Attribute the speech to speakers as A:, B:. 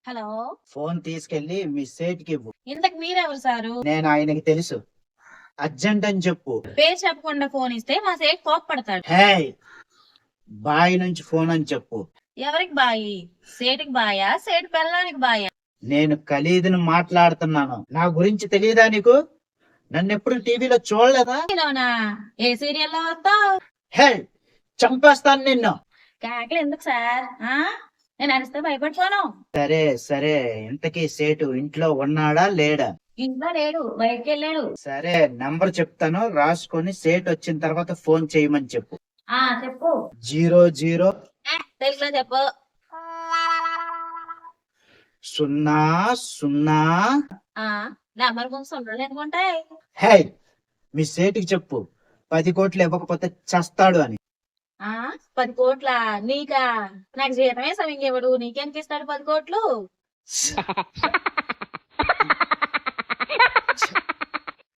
A: Hello.
B: Phone తీసుకెళ్లి మీ సేట్కి ఇవ్వు.
A: ఇంతకు మీరెవరు సారు?
B: నేను ఆయనకి తెలుసు. అర్జెంట్ అని చెప్పు.
A: పేరు చెప్పకుండా ఫోన్ ఇస్తే మా సేట్ కోప్పడతాడు.
B: హే, బాయ్ నుంచి ఫోన్ అని చెప్పు.
A: ఎవరికి బాయి? సేటుకి బాయా, సేటు పెళ్ళానికి బాయా?
B: నేను ఖలీదుని మాట్లాడుతున్నాను. నా గురించి తెలియదా నీకు? నన్ను ఎప్పుడు టీవీలో చూడలేదా?
A: అవునా? ఏ సీరియల్లో వస్తావు?
B: హే, చంపేస్తాను నిన్ను.
A: కేకలు ఎందుకు సార్? నేను అరిస్తే భయపడిపోను.
B: సరే సరే, ఇంతకీ సేటు ఇంట్లో ఉన్నాడా లేడా?
A: ఇంట్లో లేడు, బయటికి వెళ్ళాడు.
B: సరే, నంబర్ చెప్తాను, రాసుకొని సేట్ వచ్చిన తర్వాత ఫోన్ చేయమని చెప్పు.
A: చెప్పు.
B: 00
A: తెలుగులో చెప్పు.
B: 00.
A: నెంబర్ ముందు సుండ్రలు ఎందుకుంటాయి?
B: హే, మీ సేటుకి చెప్పు 10 కోట్లు ఇవ్వకపోతే చస్తాడు అని.
A: 10 కోట్ల? నీకా? నాకు జీతమే సమింగేవాడు, నీకెందుకు ఇస్తాడు 10 కోట్లు?